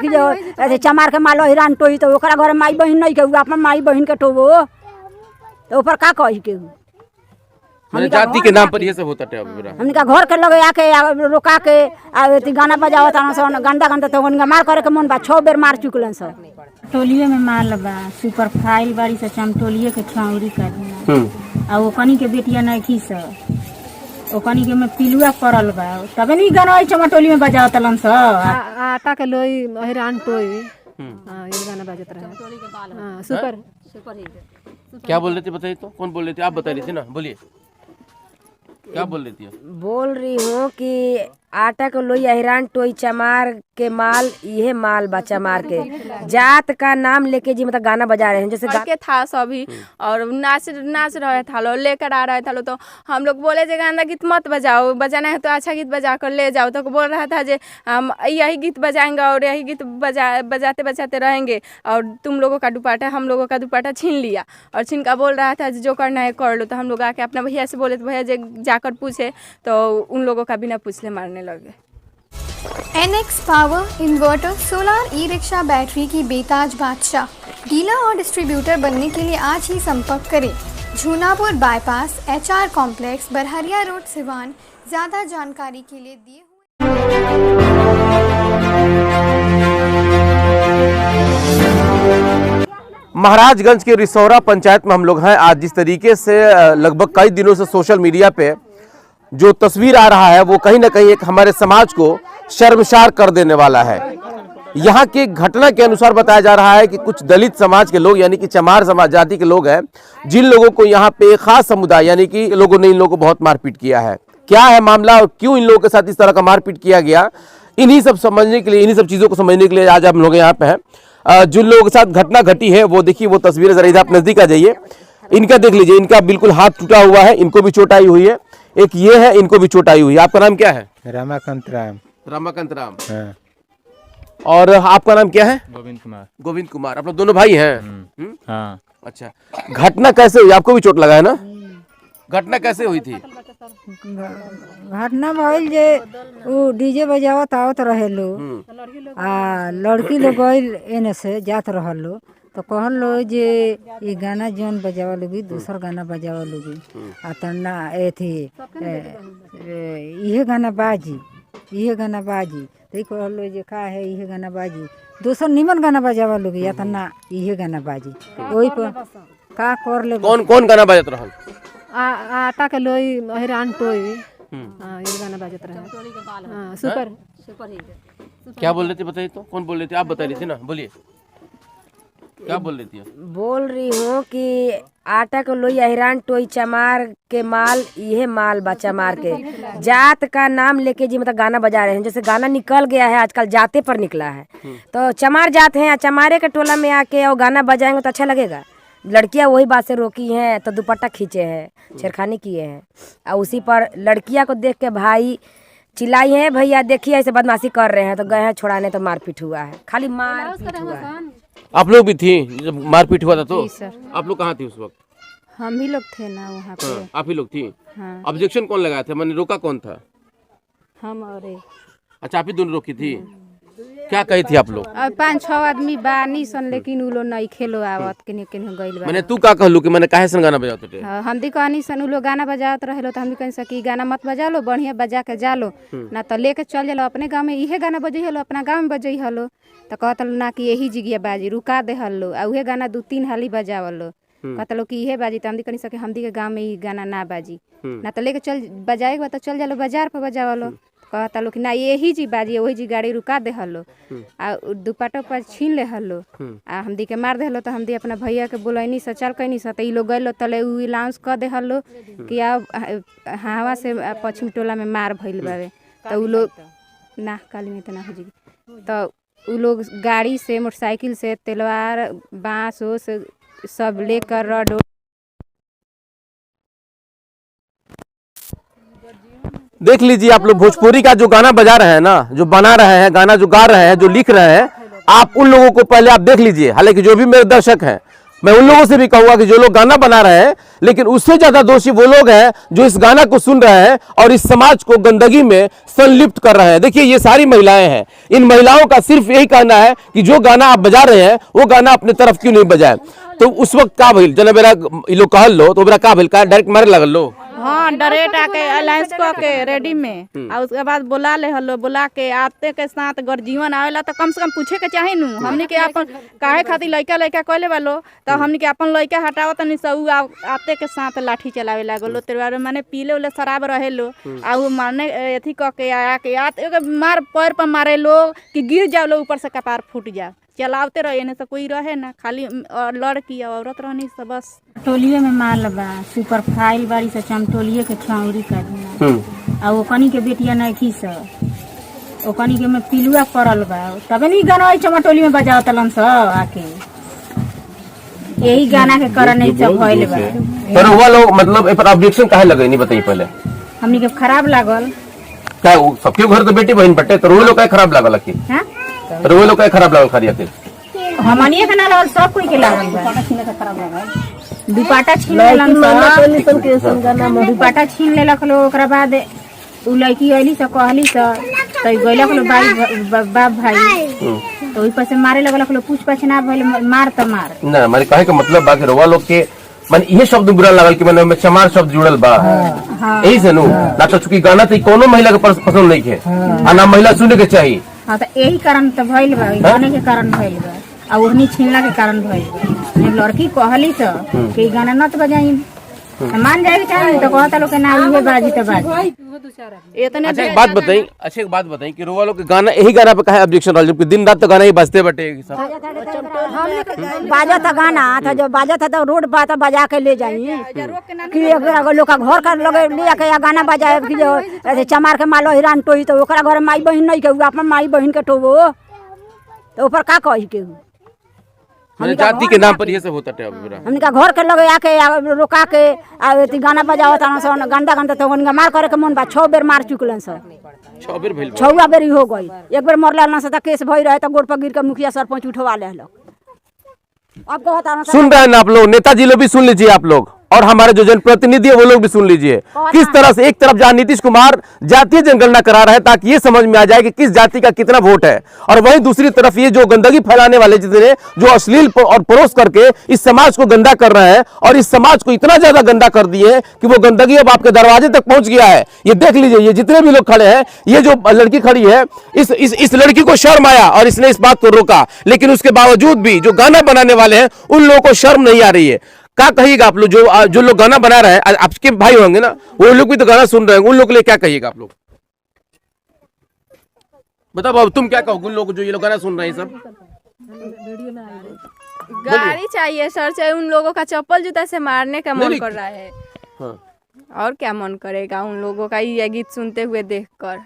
कि जो ऐसे चमार के मालो हिरान टोई तो ओकरा घर माई बहन नहीं के अपन माई बहन के टोबो तो ऊपर का कही के जाति के नाम पर ये सब होता है। हमनी का घर के लगे आके रोका के गाना बजावत गंदा गंदा तो उनका मार करे के मन बा 6 बेर मार चुकलन सब। टोलिए में माल बा सुपर फाइल बाड़ी से चमटोलिए के छौरी कर आ वो कनी के बेटिया नहीं थी सब ओ कनी के में पिलुआ पड़ल बा तबे नहीं गाना चमटोली में बजावत लन सब आटा के लोई हिरान टोई हां ये गाना बजत रहे। हां सुपर क्या बोल रहे थे बताइए तो कौन बोल रहे थे आप बता रही थी ना बोलिए क्या बोल रही थी? बोल रही हूँ कि आटा को लोई हिरान टोई चमार के माल यह माल बा चमार के जात का नाम लेके जी मतलब गाना बजा रहे हैं जैसे के था सभी और नाच रहे था लो लेकर आ रहे था लो तो हम लोग बोले जे गाना गीत मत बजाओ बजाना है तो अच्छा गीत बजा कर ले जाओ तो बोल रहा था जे हम यही गीत बजाएंगे और यही गीत बजाते बजाते रहेंगे और तुम लोगों का दुपट्टा हम लोगों का दुपट्टा छीन लिया और छीन का बोल रहा था जो करना है कर लो। तो हम लोग आके अपना भैया से बोले तो भैया जे जाकर पूछे तो उन लोगों का बिना पूछले मारने लगे। NX power inverter solar e rickshaw battery की बेताज बादशाह डीलर और डिस्ट्रीब्यूटर बनने के लिए आज ही संपर्क करें। Jhunapur bypass HR complex Barharia road Siwan. ज़्यादा जानकारी के लिए दिए महाराजगंज के रिसौरा पंचायत में हम लोग हैं। आज जिस तरीके से लगभग कई दिनों से सोशल मीडिया पे जो तस्वीर आ रहा है वो कहीं ना कहीं एक हमारे समाज को शर्मसार कर देने वाला है। यहाँ की घटना के अनुसार बताया जा रहा है कि कुछ दलित समाज के लोग यानी कि चमार समाज जाति के लोग हैं जिन लोगों को यहाँ पे एक खास समुदाय यानी कि लोगों ने इन लोगों को बहुत मारपीट किया है। क्या है मामला और क्यों इन लोगों के साथ इस तरह का मारपीट किया गया, इन्हीं सब समझने के लिए इन्हीं सब चीज़ों को समझने के लिए आज हम लोग यहाँ पे हैं। जिन लोगों के साथ घटना घटी है वो देखिए वो तस्वीरें जरा इधर आप नजदीक आ जाइए। इनका देख लीजिए, इनका बिल्कुल हाथ टूटा हुआ है, इनको भी चोट आई हुई है। एक ये है, इनको भी चोट आई हुई है। आपका नाम क्या है? रमाकांत राम। रमाकांत राम। हाँ। और आपका नाम क्या है? गोविंद कुमार। गोविंद कुमार। आप लोग दोनों भाई हैं? हाँ। अच्छा, घटना कैसे हुई? आपको भी चोट लगा है ना? घटना कैसे हुई थी? घटना भइल जे वो डीजे बजावत आवत रहे लो आ लड़की लोग गइल एने से जात रहल लो तो कहल लो जे ये गाना जौन बजावा लोगी दूसर गाना बजावा लोगी आ तना एथी इहे गाना बाजी तो कहल लो जे का है इहे गाना बाजी दूसर निमन गाना बजावा लोगी या तना इहे गाना बाजी वही पर का कर ले। कौन कौन गाना बजत रहल? आटा के लोई हिरान टोई हां ये गाना बजत रहे। हां सुपर क्या बोल रहे थे बताइए तो कौन बोल रहे थे? आप बता रही थी ना, बोलिए क्या बोल रही थी? बोल रही हूँ कि आटा को लोई हिरान टोई चमार के माल यह माल बा चमार के जात का नाम लेके जी मतलब गाना बजा रहे हैं जैसे गाना निकल गया है आजकल जाते पर निकला है तो चमार जात हैं चमारे के टोला में आके और गाना बजाएंगे तो अच्छा लगेगा। लड़कियां वही बात से रोकी हैं तो दुपट्टा खींचे हैं छेड़खानी किए हैं और उसी पर लड़कियां को देख के भाई चिल्लाई है भैया देखिए ऐसे बदमाशी कर रहे हैं तो गए हैं छुड़ाने तो मारपीट हुआ है, खाली मारपीट हुआ है। आप लोग भी थी जब मारपीट हुआ था तो? आप लोग कहाँ थे उस वक्त? हम ही लोग थे ना वहाँ पे। हाँ, आप ही लोग थी? हाँ। ऑब्जेक्शन कौन लगाया था, मैंने रोका कौन था? हम और अच्छा आप ही दोनों रोकी थी। क्या कही थी आप लोग? और 5-6 आदमी बानी सन लेकिन उ लोग नहीं खेलो आवत केने केने गइल बा। मैंने तू का कहलू कि मैंने काहे सन गाना बजाते थे? हम दी कहनी सन उ लोग गाना बजावत रहेलो तो हम भी कह सकी गाना मत बजा लो बढ़िया बजा के जा लो ना तो लेके चल जालो अपने गांव में इहे गाना बजई हलो अपना गांव में बजई हलो तो कहत ना कि यही जगह बाजी रुका दे हलो आ उहे गाना 2-3 हाली बजावलो कहतलो कि इहे बाजी तो हम दी कह सके हम दी के गांव में ई गाना ना बाजी ना तो लेके चल बजाएगा तो चल जालो बाजार पर बजावलो कहता लो कि ना यही जी बाजी वही जी गाड़ी रुका दे हलो आ दुपट्टा पर छीन ले हलो आ हम दी के मार दे हलो तो हम दी अपना भैया के बोलैनी से चल कहनी से तो ई लोग गइलो तले उ अनाउंस कर दे हलो कि आ हवा से पश्चिम टोला में मार भइल बावे तो उ लोग ना काली में तो ना हो जी तो उ लोग गाड़ी से मोटरसाइकिल से तलवार बांस हो से सब लेकर रड देख लीजिए आप लोग भोजपुरी का जो गाना बजा रहे हैं ना, जो बना रहे हैं गाना, जो गा रहे हैं, जो लिख रहे हैं, आप उन लोगों को पहले आप देख लीजिए। हालांकि जो भी मेरे दर्शक हैं मैं उन लोगों से भी कहूंगा कि जो लोग गाना बना रहे हैं, लेकिन उससे ज्यादा दोषी वो लोग हैं जो इस गाना को सुन रहे हैं और इस समाज को गंदगी में संलिप्त कर रहे हैं। देखिए, ये सारी महिलाएं हैं, इन महिलाओं का सिर्फ यही कहना है कि जो गाना आप बजा रहे हैं वो गाना अपने तरफ क्यों नहीं बजाए। तो उस वक्त का भइल जना मेरा लोग कहल लो तो मेरा का भइल का डायरेक्ट मारे लगल लो। हाँ, डायरेक्ट आके अलायंस को के रेडी में और उसके बाद बुला ले हलो, बुला के आते के साथ गर्जीवन आवेला तो कम से कम पूछे के चाहे नु हमनी के अपन काहे खातिर लइका लइका कहले वालो तो हमनी के अपन लइका हटावत तनी सब आते के साथ लाठी चलावे लागलो। तेरे माने पीले उले शराब रहेलो आ उ मारने एथी क के आया के आते मार पैर पर मारे लो कि गिर जाओ लो, ऊपर से कपार फूट जा, चलावते रहे ने तो कोई रहे ना, खाली लड़की औरत रहनी सब बस। टोलिए में माल बा, सुपर फाइल बारी से चमटोलिए के छौरी का दिना आ ओकनी के बेटिया नइखी स ओकनी के में पिलुआ पड़ल बा, तबे नहीं गाना चमटोली में बजाओ तलन स आके यही गाना के कारण नहीं सब भइल बा। पर हुआ लोग मतलब ए पर ऑब्जेक्शन काहे लगे नहीं बताइए पहले। हमनी के खराब लागल क्या सबके घर तो बेटी बहन बटे, तो वो लोग काहे खराब लागल आखिर? हां, तो वो लोग काहे खराब लागल खाली आखिर? हमनिए के ना लागल, सब कोई के लागल बा। दुपाटा छीन लेलन दुपाटा छीन लेलक लो, ओकरा बाद उ लड़की अइली से कहली से तो गइलक लो बाप भाई तो ओइ पर से मारे लगलक लो, पूछ पाछ ना भइल, मार त मार ना मारे काहे का मतलब बाकी रोवा लोग के मन ये शब्द बुरा लागल कि मैंने में चमार शब्द जुड़ल बा। यही से नु ना तो चूंकि गाना तो कोनो महिला के पसंद नहीं है आ ना महिला सुने के चाहिए। हां, तो यही कारण तो भइल बा, गाने के कारण भइल बा आ ओढ़नी छीनला के कारण भइल बा। जब लड़की कहली तो कि गाना न तो बजाई मान जाए चाहिए तो कहता लोग के ना ये बाजी तो बाजी इतने। अच्छा एक बात बताई, अच्छा एक बात बताई कि रोवा लोग के गाना यही गाना पे काहे ऑब्जेक्शन रहल, जबकि दिन रात तो गाना ही बजते बटे सब। बाजा था गाना था, जो बाजा था तो रोड पर बजा के ले जाई कि अगर लोग का घर का लगे ले के गाना बजाए कि जो ऐसे चमार के मालो हिरान टोई तो ओकरा घर माई बहन नहीं के अपन माई बहन के टोबो तो ऊपर का कही के मैंने जाति के नाम पर ये सब होता है। हमने का घर के लगे आके रोका के गाना बजाओ सन गंदा गंदा तो उनका मार करे के मन बा। 6 बेर मार चुकलन सर, 6 बेर हो गई। एक बेर मरला ना से केस भई रहे तो गोड़ पर गिर के मुखिया सरपंच उठवा ले लो। अब कहता सुन रहे हैं आप लोग, नेताजी लोग भी सुन लीजिए आप लोग, और हमारे जो जनप्रतिनिधि है वो लोग भी सुन लीजिए किस तरह से एक तरफ जहां नीतीश कुमार जातीय जनगणना करा रहे हैं ताकि ये समझ में आ जाए कि किस जाति का कितना वोट है, और वहीं दूसरी तरफ ये जो गंदगी फैलाने वाले जितने जो अश्लील और परोस करके इस समाज को गंदा कर रहे हैं और इस समाज को इतना ज्यादा गंदा कर दिए कि वो गंदगी अब आपके दरवाजे तक पहुंच गया है। ये देख लीजिए, ये जितने भी लोग खड़े हैं, ये जो लड़की खड़ी है इस लड़की को शर्म आया और इसने इस बात को रोका, लेकिन उसके बावजूद भी जो गाना बनाने वाले हैं उन लोगों को शर्म नहीं आ रही है। क्या कहिएगा आप लोग जो लोग गाना बना रहे हैं, आपके भाई होंगे ना, वो लोग भी तो गाना सुन रहे हैं, उन लोग के लिए क्या कहिएगा आप लोग? बताओ बाबू, तुम क्या कहोगे उन लोग जो ये लोग गाना सुन रहे हैं सब? गाड़ी चाहिए सर, चाहे उन लोगों का चप्पल जूता से मारने का मन कर रहा है। हाँ। और क्या मन करेगा उन लोगों का ये गीत सुनते हुए देखकर।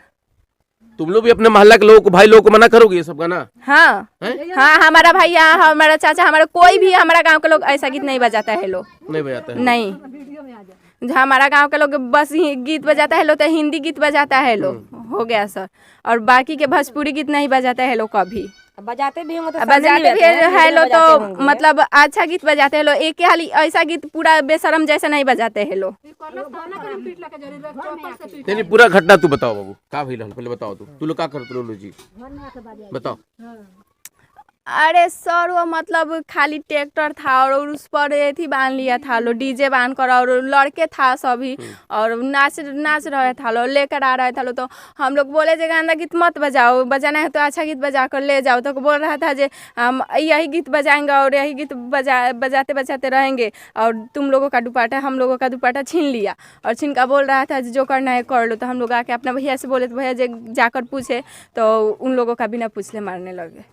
तुम लोग भी अपने मोहल्ला के लोगों को, भाई लोगों को मना करोगे ये सब गाना? हाँ हाँ, हमारा भैया, हमारा चाचा, हमारा कोई भी, हमारा गांव के लोग ऐसा गीत नहीं बजाता है लो, नहीं बजाता है नहीं। हमारा गांव के लोग बस गीत बजाता है लो तो हिंदी गीत बजाता है लो, हो गया सर, और बाकी के भोजपुरी गीत नहीं बजाता है लो कभी। बजाते भी होंगे तो बजाते भी है लो तो मतलब अच्छा गीत बजाते हैं लो, एक ही हाली ऐसा गीत पूरा बेशरम जैसे नहीं बजाते हैं लो। नहीं, पूरा घटना तू बताओ बाबू, का भइल पहले बताओ। तू लोग का करते लो जी, बताओ। अरे सर वो मतलब खाली ट्रैक्टर था और उस पर एथी बांध लिया था लो, डीजे बांध कर, और लड़के था सभी और नाच रहे था लो, लेकर आ रहे था लो। तो हम लोग बोले जे गाना गीत मत बजाओ, बजाना है तो अच्छा गीत बजा कर ले जाओ। तो बोल रहा था जे हम यही गीत बजाएंगे और यही गीत बजाते बजाते रहेंगे, और तुम लोगों का दुपट्टा, हम लोगों का दुपट्टा छीन लिया और छीन का बोल रहा था जो करना है कर लो। तो हम लोग आके अपना भैया से बोले तो भैया जे जाकर पूछे तो उन लोगों का बिना पूछले मारने लगे।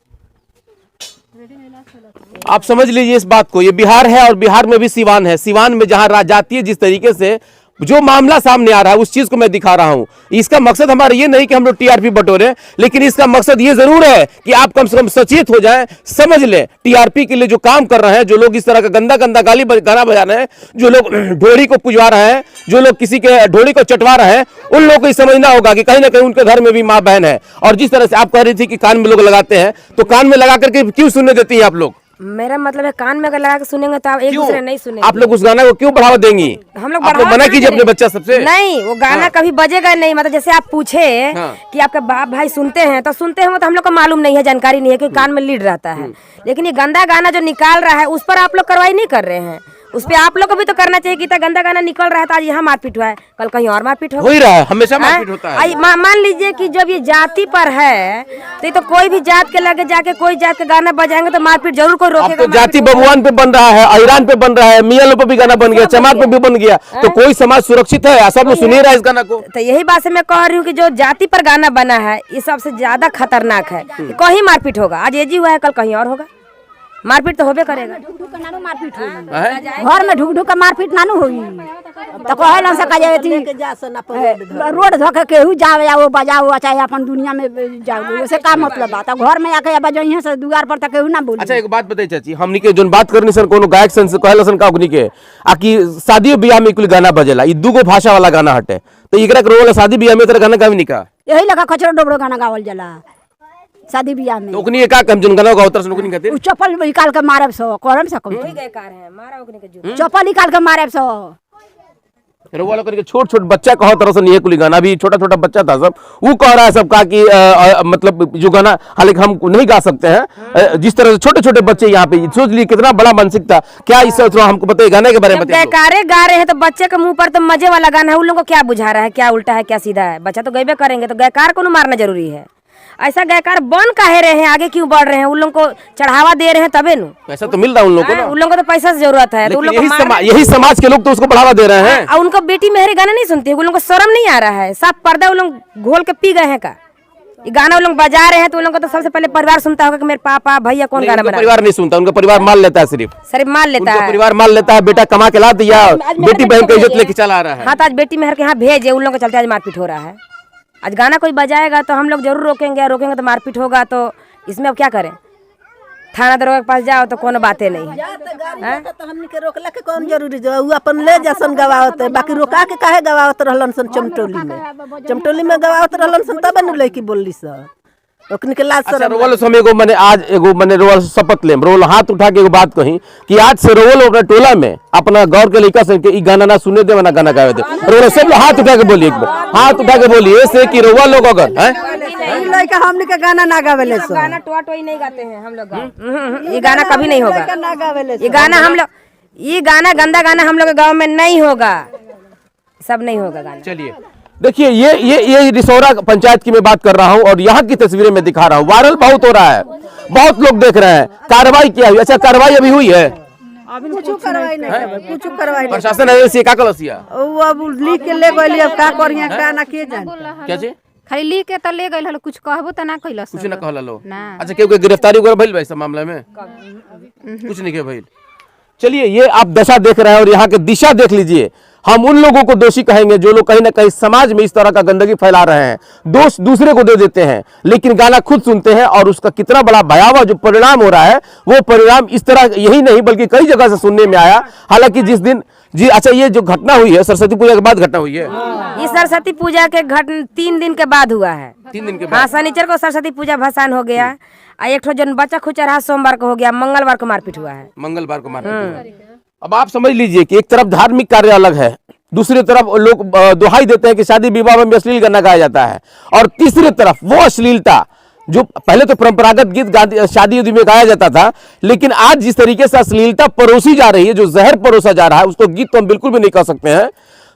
आप समझ लीजिए इस बात को, ये बिहार है और बिहार में भी सिवान है। सिवान में जहां जातीय जिस तरीके से जो मामला सामने आ रहा है उस चीज को मैं दिखा रहा हूं। इसका मकसद हमारा ये नहीं कि हम लोग टीआरपी बटोरे, लेकिन इसका मकसद ये जरूर है कि आप कम से कम सचेत हो जाएं, समझ लें टीआरपी के लिए जो काम कर रहे हैं, जो लोग इस तरह का गंदा गंदा गाना बजा रहे हैं, जो लोग ढोड़ी को पुजवा रहे हैं, जो लोग किसी के ढोड़ी को चटवा रहे हैं, उन लोगों को ये समझना होगा कि कहीं ना कहीं उनके घर में भी माँ बहन है। और जिस तरह से आप कह रही थी कि कान में लोग लगाते हैं, तो कान में लगा करके क्यों सुनने देती है आप लोग? मेरा मतलब है कान में अगर लगा के सुनेंगे तो आप एक दूसरे नहीं सुनेंगे। आप लोग उस गाना को क्यों बढ़ावा देंगी? हम लोग आप लोग मना कीजिए अपने बच्चा सबसे। नहीं, वो गाना कभी बजेगा नहीं। मतलब जैसे आप पूछे कि आपके बाप भाई सुनते हैं तो सुनते हैं, तो हम लोग को मालूम नहीं है, जानकारी नहीं है, क्योंकि कान में लीड रहता है। लेकिन ये गंदा गाना जो निकाल रहा है उस पर आप लोग कार्रवाई नहीं कर रहे हैं। उस पे आप लोग को भी तो करना चाहिए कि इतना गंदा गाना निकल रहा है तो आज यहाँ मारपीट हुआ है, कल कहीं और मारपीट हो ही रहा है, हमेशा मारपीट होता है। मान लीजिए कि जब ये जाति पर है तो ये तो कोई भी जात के लगे जाके कोई जात का गाना बजाएंगे तो मारपीट जरूर कोई रोकेगा। तो जाति बबुआन पे बन रहा है, ईरान पे बन रहा है, मियाँ पे भी गाना बन गया, चमार पे भी बन गया, तो कोई समाज सुरक्षित है? सब लोग सुनिए रहा है इस गाना को। तो यही बात से मैं कह रही हूँ कि जो जाति पर गाना बना है ये सबसे ज्यादा खतरनाक है। कहीं मारपीट होगा, आज ये जी हुआ है कल कहीं और होगा, मारपीट तो होबे करेगा। मारपीट घर में ढुक ढुक के मारपीट नानू होई तो कहलन से कहे थी रोड धके केहू जाओ बजाओ चाहे अपन दुनिया में जाओ, उसे का मतलब बात है? घर में आके बजाइए से दुआर पर तक केहू ना बोली। अच्छा एक बात बताइए चाची, हमनी के जोन बात करनी सन कोनो गायक सन से कहला सन का ओकनी के आकि शादी ब्याह में कुल गाना बजेला, ई दूगो भाषा वाला गाना हटे, तो एकरा के रोला शादी ब्याह में तेरा गाना गावी निका यही लगा खचरो डोबरो गाना गावल जाला शादी ब्याह में। तो ओकनी का कम जोन गाना गावतर सन ओकनी खातिर चप्पल निकाल के मारब सो करम से कम चप्पल निकाल के मारब सो। रोवा लोग करके छोट छोट बच्चा कहो तरह से ये कुली गाना, अभी छोटा छोटा बच्चा था सब, वो कह रहा है सबका कि मतलब जो गाना हालांकि हम नहीं गा सकते हैं, जिस तरह से छोटे छोटे बच्चे यहाँ पे सोच लिए कितना बड़ा मानसिकता क्या इस हमको बताइए गाने के बारे में। गायकारे गा रहे हैं तो बच्चे के मुंह पर तो मजे वाला गाना है, उन लोगों को क्या बुझा रहा है, क्या उल्टा है क्या सीधा है? बच्चा तो गईबे करेंगे, तो गायकार को मारना जरूरी है। ऐसा गायकार बन काहे रहे हैं, आगे क्यों बढ़ रहे हैं? उन लोगों को चढ़ावा दे रहे हैं तबे नु पैसा तो मिल रहा है उन लोगों को ना, उन लोगों को तो पैसा से जरूरत है, तो उन लोगों को यही समाज के लोग तो उसको बढ़ावा दे रहे हैं। और उनको बेटी मेहरी गाना नहीं सुनती, उन लोगों को शर्म नहीं आ रहा है, सब पर्दा उन लोग घोल के पी गए हैं का? ये गाना उन लोग बजा रहे हैं तो उन लोगों को तो सबसे पहले परिवार सुनता होगा कि मेरे पापा भैया कौन गाना बना। परिवार नहीं सुनता, उनका परिवार मान लेता है, सिर्फ मान लेता है, परिवार मान लेता है, बेटा कमा के ला दिया, बेटी बहन की इज्जत लेके चला रहा है। हाँ, तो आज बेटी मेहर के यहाँ भेजे, उन लोगों को चलते आज मारपीट हो रहा है। आज गाना कोई बजाएगा तो हम लोग जरूर रोकेंगे, रोकेंगे तो मारपीट होगा, तो इसमें अब क्या करें? थाना दरोगा के पास जाओ तो कोनो बातें नहीं है। तो हमनी के रोकला के कौन जरूरी जो उ अपन ले जासन गवावत, बाकी रोका के काहे गवावत रहलन सन? चमटोली में गवावत रहलन सन, तब न लड़की बोलली स ओकनी के लाज शर्म। रोवल समय को मैंने आज एगो मैंने रोवल शपथ लेम, रोवल हाथ उठा के एगो बात कही कि आज से रोवल अपना टोला में अपना गौर के लड़का से ई गाना ना सुने दे ना गाना गावे दे। रोवल सब लोग हाथ उठा के बोलिए, एक बार हाथ उठा के बोलिए से कि रोवल लोग अगर लड़का हमनी के गाना ना गावेले सो, गाना टोआ टोई नहीं गाते हैं हम लोग, ये गाना कभी नहीं होगा। ये गाना हम लोग, ये गाना गंदा गाना हम लोग के गाँव में नहीं होगा, सब नहीं होगा गाना। चलिए देखिए, ये रिसौरा पंचायत की मैं बात कर रहा हूँ और यहाँ की तस्वीरें मैं दिखा रहा हूँ, वायरल बहुत हो रहा है, बहुत लोग देख रहे हैं। कार्रवाई क्या हुई? अच्छा कार्रवाई अभी हुई है? कुछ कार्रवाई नहीं, कुछ कार्रवाई नहीं। प्रशासन है से का कलसिया वो अब लिख के ले गइली, अब का करिया का ना के जान क्या जी खाली लिख के तो ले गइल हलो, कुछ कहबो त ना कइलस, कुछ ना कहला लो। अच्छा केहू के गिरफ्तारी वगैरह भइल भाई इस मामले में? कुछ नहीं के भइल। चलिए ये आप दशा देख रहे हैं और यहाँ के दिशा देख लीजिए। हम उन लोगों को दोषी कहेंगे जो लोग कहीं ना कहीं समाज में इस तरह का गंदगी फैला रहे हैं, दोष दूसरे को दे देते हैं, लेकिन गाना खुद सुनते हैं और उसका कितना बड़ा भयावह जो परिणाम हो रहा है, वो परिणाम इस तरह यही नहीं बल्कि कई जगह से सुनने में आया। हालांकि जिस दिन जी अच्छा ये जो घटना हुई है सरस्वती पूजा के बाद घटना हुई है, ये सरस्वती पूजा के 3 दिन के बाद हुआ है। 3 दिन के बाद? हाँ, शनिचर को सरस्वती पूजा भसान हो गया, एक ठो जन बच्चा खुचरा सोमवार को हो गया, मंगलवार को मारपीट हुआ है। मंगलवार को मारपीट हुआ है। अब आप समझ लीजिए कि एक तरफ धार्मिक कार्य अलग है, दूसरी तरफ लोग दुहाई देते हैं कि शादी विवाह में अश्लील गाना गाया जाता है, और तीसरी तरफ वो अश्लीलता जो पहले तो परंपरागत गीत शादी उदी में गाया जाता था, लेकिन आज जिस तरीके से अश्लीलता परोसी जा रही है, जो जहर परोसा जा रहा है, उसको गीत तो हम बिल्कुल भी नहीं कह सकते हैं,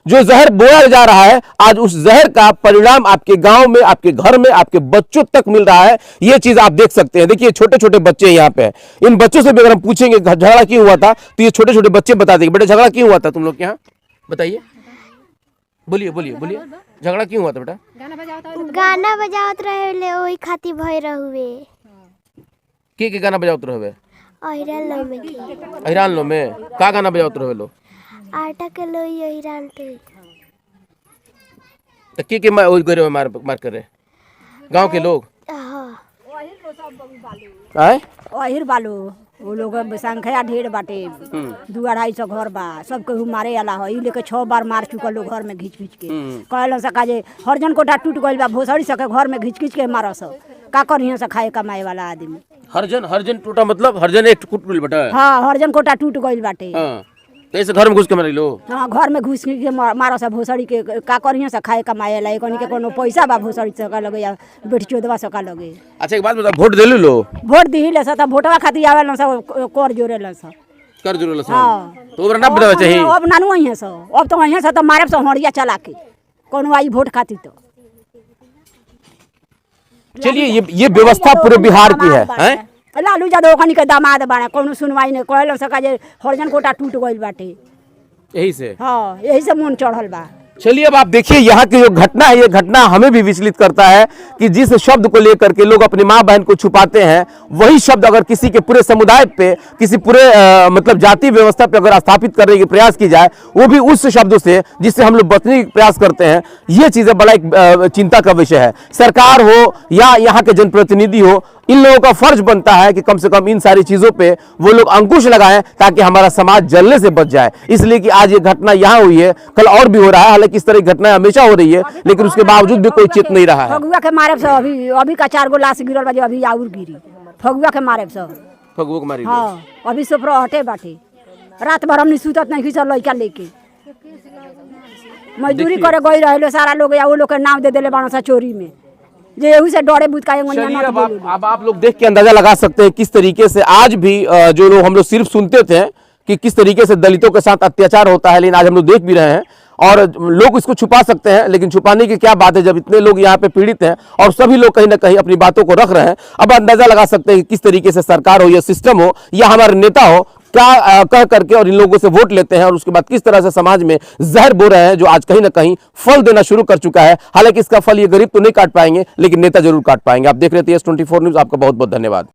जो जहर बोया जा रहा है, आज उस जहर का परिणाम आपके गांव में, आपके घर में, आपके बच्चों तक मिल रहा है। ये चीज आप देख सकते हैं। देखिए छोटे छोटे बच्चे यहाँ पे, इन बच्चों से भी अगर हम पूछेंगे झगड़ा क्यों हुआ था तो ये छोटे छोटे बच्चे बता देंगे, बेटा झगड़ा क्यों हुआ था तुम लोग के यहाँ, बताइए, बोलिए बोलिए बोलिए, झगड़ा क्यों हुआ था बेटा? गाना बजावत रहे ओही खातिर भय रहुवे। के गाना बजावत रहे? अहिरान लो में का गाना बजावत रहे लो? आटा के लोई अहिरान तो के मार कर रहे गांव के लोग? अहिर बालो वो लोग संख्या ढेर बाटे, 200-250 घर बा, सब केहू मारे वाला है, ई लेके 6 बार मार चुकल लोग घर में घिच घिच के। कहलन से काजे हरजन कोटा टूट गइल बा, भोसड़ी सके घर में घिच घिच के मारस, का करियो से खाए कमाए वाला आदमी। हर जन टूटा मतलब हर जन एक टूट मिल बटा। हाँ हर जन कोटा टूट गइल बाटे। हाँ तो ऐसे घर में घुस के मर लो। हाँ घर में घुस के मारो सब भोसड़ी के का करियो से खाए कमाए ला कोनी के कोनो पैसा बा भोसड़ी से का लगे या बेटी चोदवा से का लगे। अच्छा एक बात बता, वोट दे लो? वोट दी ले त वोटवा खातिर आवेला सब कर जोरे ला सब। कर जोरे ला सब। हां तो ओकरा ना बतावे चाहिए। अब नानू ही है सब। अब तो यहां से तो मारे से हड़िया चला के कोनो आई वोट खातिर तो। चलिए ये व्यवस्था पूरे बिहार की है, हैं? लालू यादव ओखनी के दामाद बाने कोनो सुनवाई नहीं कहल सका जे हरजन कोटा टूट गइल बाटे यही से। हाँ यही से मन चढ़ल बा। चलिए अब आप देखिए यहाँ की जो घटना है, ये घटना हमें भी विचलित करता है कि जिस शब्द को लेकर के लोग अपनी माँ बहन को छुपाते हैं, वही शब्द अगर किसी के पूरे समुदाय पे, किसी पूरे मतलब जाति व्यवस्था पे अगर स्थापित करने की प्रयास की जाए, वो भी उस शब्दों से जिससे हम लोग बचने की प्रयास करते हैं, ये चीजें बड़ा एक चिंता का विषय है। सरकार हो या यहाँ के जनप्रतिनिधि हो, इन लोगों का फर्ज बनता है कि कम से कम इन सारी चीजों पे वो लोग अंकुश लगाएं ताकि हमारा समाज जलने से बच जाए। इसलिए कि आज ये घटना यहाँ हुई है, कल और भी हो रहा है। हालांकि इस तरह की घटनाएं हमेशा हो रही है, लेकिन उसके बावजूद भी कोई चेत नहीं रहा है। फगुआ के मारे से अभी का 4 गो लाश गिरल बा, अभी आउर गिरी फगुआ के मारे से। फगुआ के मारे। हाँ अभी सोपरो हटे बाटे। रात भर हमनी सुतत नहीं खिसर लइका लेके मजदूरी करे गई रहे सारा लोग, या वो लोग के नाम दे देले बाणा सा चोरी में जे एहू से डरे बुत काए। अब आप लोग देख के अंदाजा लगा सकते हैं किस तरीके से आज भी जो लोग हम लोग सिर्फ सुनते थे कि किस तरीके से दलितों के साथ अत्याचार होता है, लेकिन आज हम लोग देख भी रहे हैं। और लोग इसको छुपा सकते हैं, लेकिन छुपाने की क्या बात है जब इतने लोग यहाँ पे पीड़ित हैं और सभी लोग कहीं ना कहीं अपनी बातों को रख रहे हैं। अब अंदाजा लगा सकते हैं कि किस तरीके से सरकार हो या सिस्टम हो या हमारे नेता हो, क्या कह करके और इन लोगों से वोट लेते हैं और उसके बाद किस तरह से समाज में जहर बो रहे हैं, जो आज कहीं ना कहीं फल देना शुरू कर चुका है। हालांकि इसका फल ये गरीब तो नहीं काट पाएंगे, लेकिन नेता जरूर काट पाएंगे। आप देख रहे थे S24 न्यूज। आपका बहुत बहुत धन्यवाद।